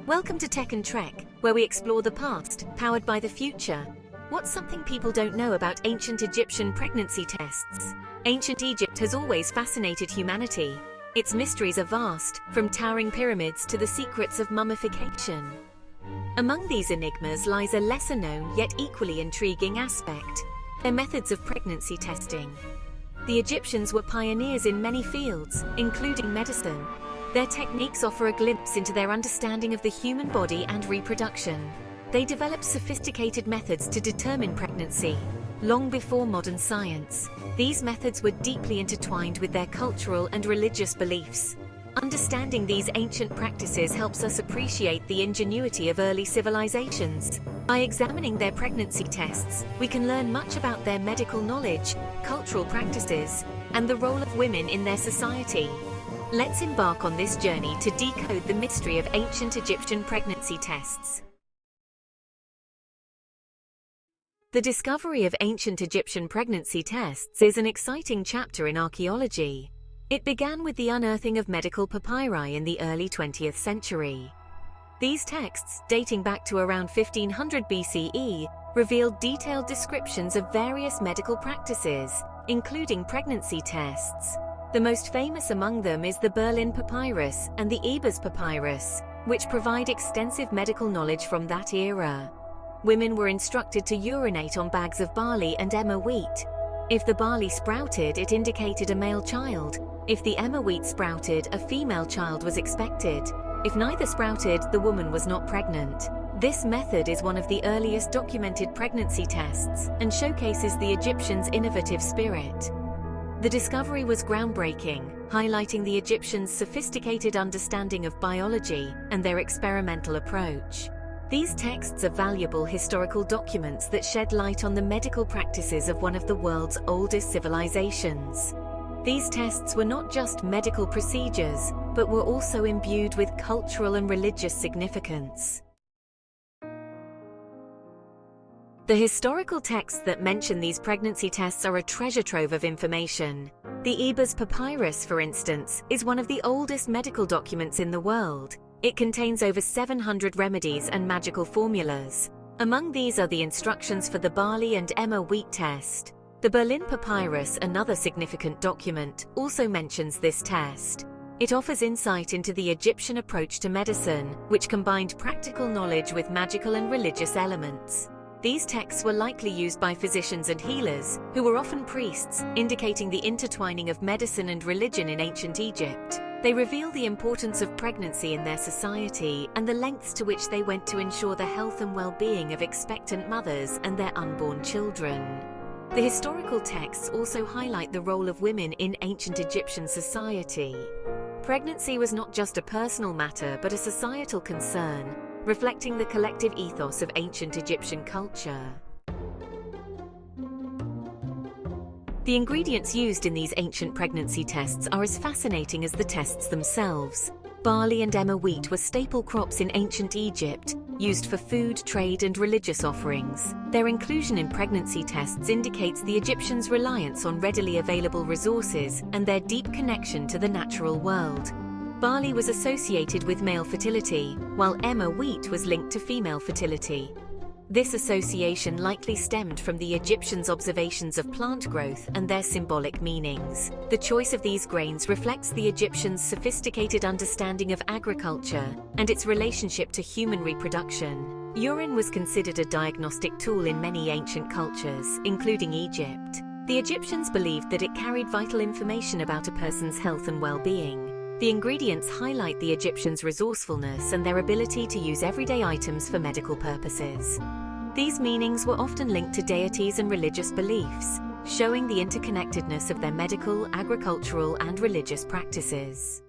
Welcome to Techandtrek, where we explore the past, powered by the future. What's something people don't know about ancient Egyptian pregnancy tests? Ancient Egypt has always fascinated humanity. Its mysteries are vast, from towering pyramids to the secrets of mummification. Among these enigmas lies a lesser-known yet equally intriguing aspect: their methods of pregnancy testing. The Egyptians were pioneers in many fields, including medicine. Their techniques offer a glimpse into their understanding of the human body and reproduction. They developed sophisticated methods to determine pregnancy, long before modern science. These methods were deeply intertwined with their cultural and religious beliefs. Understanding these ancient practices helps us appreciate the ingenuity of early civilizations. By examining their pregnancy tests, we can learn much about their medical knowledge, cultural practices, and the role of women in their society. Let's embark on this journey to decode the mystery of ancient Egyptian pregnancy tests. The discovery of ancient Egyptian pregnancy tests is an exciting chapter in archaeology. It began with the unearthing of medical papyri in the early 20th century. These texts, dating back to around 1500 BCE, revealed detailed descriptions of various medical practices, including pregnancy tests. The most famous among them is the Berlin Papyrus and the Ebers Papyrus, which provide extensive medical knowledge from that era. Women were instructed to urinate on bags of barley and emmer wheat. If the barley sprouted, it indicated a male child. If the emmer wheat sprouted, a female child was expected. If neither sprouted, the woman was not pregnant. This method is one of the earliest documented pregnancy tests and showcases the Egyptians' innovative spirit. The discovery was groundbreaking, highlighting the Egyptians' sophisticated understanding of biology and their experimental approach. These texts are valuable historical documents that shed light on the medical practices of one of the world's oldest civilizations. These tests were not just medical procedures, but were also imbued with cultural and religious significance. The historical texts that mention these pregnancy tests are a treasure trove of information. The Ebers Papyrus, for instance, is one of the oldest medical documents in the world. It contains over 700 remedies and magical formulas. Among these are the instructions for the barley and emmer wheat test. The Berlin Papyrus, another significant document, also mentions this test. It offers insight into the Egyptian approach to medicine, which combined practical knowledge with magical and religious elements. These texts were likely used by physicians and healers, who were often priests, indicating the intertwining of medicine and religion in ancient Egypt. They reveal the importance of pregnancy in their society and the lengths to which they went to ensure the health and well-being of expectant mothers and their unborn children. The historical texts also highlight the role of women in ancient Egyptian society. Pregnancy was not just a personal matter but a societal concern, reflecting the collective ethos of ancient Egyptian culture. The ingredients used in these ancient pregnancy tests are as fascinating as the tests themselves. Barley and emmer wheat were staple crops in ancient Egypt, used for food, trade, and religious offerings. Their inclusion in pregnancy tests indicates the Egyptians' reliance on readily available resources and their deep connection to the natural world. Barley was associated with male fertility, while emmer wheat was linked to female fertility. This association likely stemmed from the Egyptians' observations of plant growth and their symbolic meanings. The choice of these grains reflects the Egyptians' sophisticated understanding of agriculture and its relationship to human reproduction. Urine was considered a diagnostic tool in many ancient cultures, including Egypt. The Egyptians believed that it carried vital information about a person's health and well-being. The ingredients highlight the Egyptians' resourcefulness and their ability to use everyday items for medical purposes. These meanings were often linked to deities and religious beliefs, showing the interconnectedness of their medical, agricultural, and religious practices.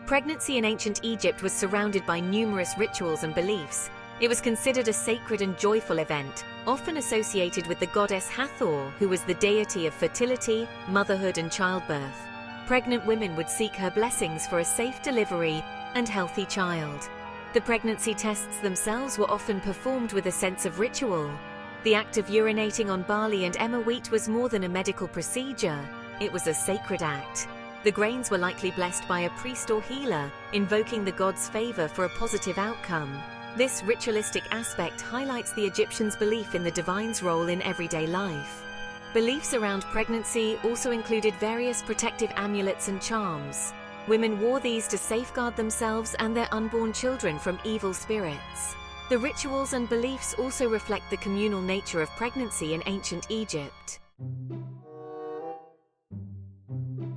Pregnancy in ancient Egypt was surrounded by numerous rituals and beliefs. It was considered a sacred and joyful event, often associated with the goddess Hathor, who was the deity of fertility, motherhood, and childbirth. Pregnant women would seek her blessings for a safe delivery and healthy child. The pregnancy tests themselves were often performed with a sense of ritual. The act of urinating on barley and emmer wheat was more than a medical procedure, it was a sacred act. The grains were likely blessed by a priest or healer, invoking the god's favor for a positive outcome. This ritualistic aspect highlights the Egyptians' belief in the divine's role in everyday life. Beliefs around pregnancy also included various protective amulets and charms. Women wore these to safeguard themselves and their unborn children from evil spirits. The rituals and beliefs also reflect the communal nature of pregnancy in ancient Egypt.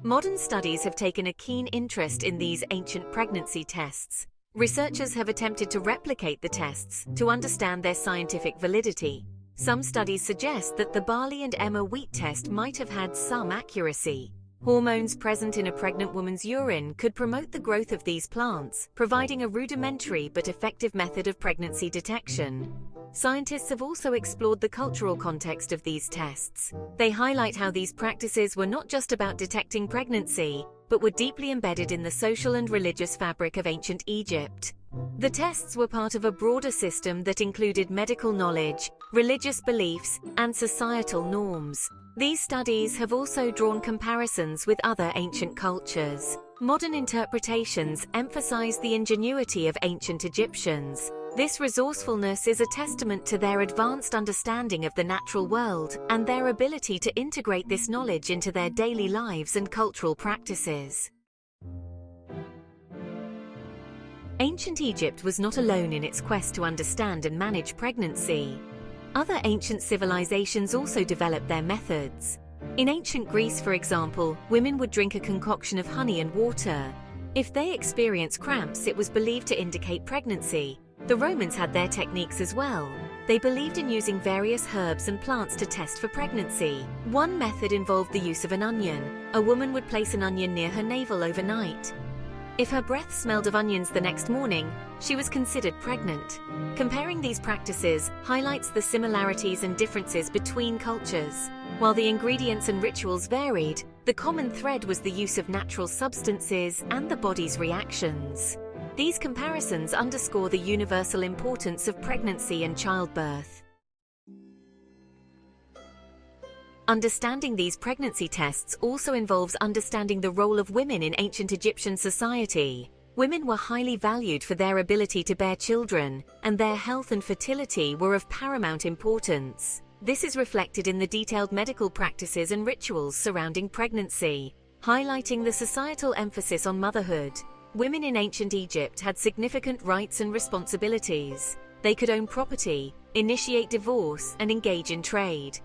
Modern studies have taken a keen interest in these ancient pregnancy tests. Researchers have attempted to replicate the tests to understand their scientific validity. Some studies suggest that the barley and emmer wheat test might have had some accuracy. Hormones present in a pregnant woman's urine could promote the growth of these plants, providing a rudimentary but effective method of pregnancy detection. Scientists have also explored the cultural context of these tests. They highlight how these practices were not just about detecting pregnancy, but were deeply embedded in the social and religious fabric of ancient Egypt. The tests were part of a broader system that included medical knowledge, religious beliefs, and societal norms. These studies have also drawn comparisons with other ancient cultures. Modern interpretations emphasize the ingenuity of ancient Egyptians. This resourcefulness is a testament to their advanced understanding of the natural world and their ability to integrate this knowledge into their daily lives and cultural practices. Ancient Egypt was not alone in its quest to understand and manage pregnancy. Other ancient civilizations also developed their methods. In ancient Greece, for example, women would drink a concoction of honey and water. If they experienced cramps, it was believed to indicate pregnancy. The Romans had their techniques as well. They believed in using various herbs and plants to test for pregnancy. One method involved the use of an onion. A woman would place an onion near her navel overnight. If her breath smelled of onions the next morning, she was considered pregnant. Comparing these practices highlights the similarities and differences between cultures. While the ingredients and rituals varied, the common thread was the use of natural substances and the body's reactions. These comparisons underscore the universal importance of pregnancy and childbirth. Understanding these pregnancy tests also involves understanding the role of women in ancient Egyptian society. Women were highly valued for their ability to bear children, and their health and fertility were of paramount importance. This is reflected in the detailed medical practices and rituals surrounding pregnancy, highlighting the societal emphasis on motherhood. Women in ancient Egypt had significant rights and responsibilities. They could own property, initiate divorce, and engage in trade.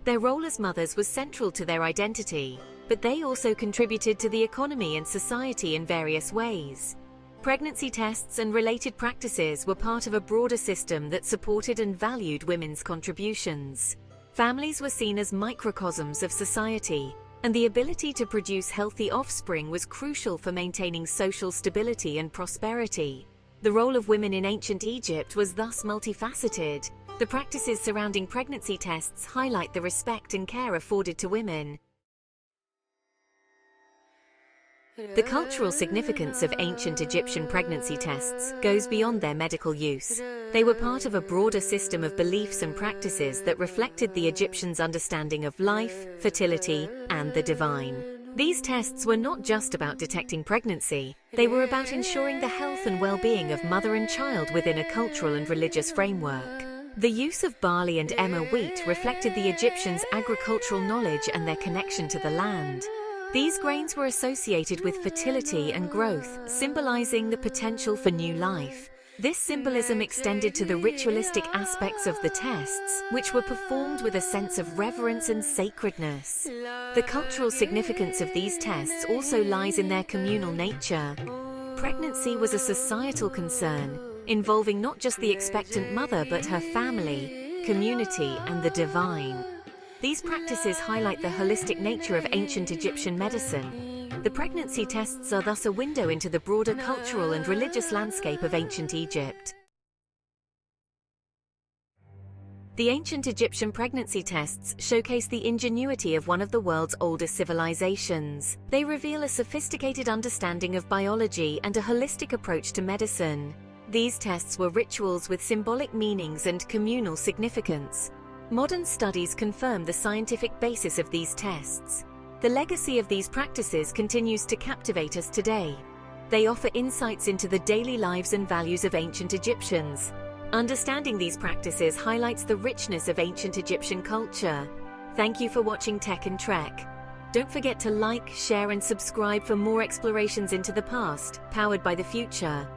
Their role as mothers was central to their identity, but they also contributed to the economy and society in various ways. Pregnancy tests and related practices were part of a broader system that supported and valued women's contributions. Families were seen as microcosms of society, and the ability to produce healthy offspring was crucial for maintaining social stability and prosperity. The role of women in ancient Egypt was thus multifaceted. The practices surrounding pregnancy tests highlight the respect and care afforded to women. The cultural significance of ancient Egyptian pregnancy tests goes beyond their medical use. They were part of a broader system of beliefs and practices that reflected the Egyptians' understanding of life, fertility, and the divine. These tests were not just about detecting pregnancy, they were about ensuring the health and well-being of mother and child within a cultural and religious framework. The use of barley and emmer wheat reflected the Egyptians' agricultural knowledge and their connection to the land. These grains were associated with fertility and growth, symbolizing the potential for new life. This symbolism extended to the ritualistic aspects of the tests, which were performed with a sense of reverence and sacredness. The cultural significance of these tests also lies in their communal nature. Pregnancy was a societal concern, involving not just the expectant mother but her family, community, and the divine. These practices highlight the holistic nature of ancient Egyptian medicine. The pregnancy tests are thus a window into the broader cultural and religious landscape of ancient Egypt. The ancient Egyptian pregnancy tests showcase the ingenuity of one of the world's oldest civilizations. They reveal a sophisticated understanding of biology and a holistic approach to medicine. These tests were rituals with symbolic meanings and communal significance. Modern studies confirm the scientific basis of these tests. The legacy of these practices continues to captivate us today. They offer insights into the daily lives and values of ancient Egyptians. Understanding these practices highlights the richness of ancient Egyptian culture. Thank you for watching Techandtrek. Don't forget to like, share, and subscribe for more explorations into the past, powered by the future.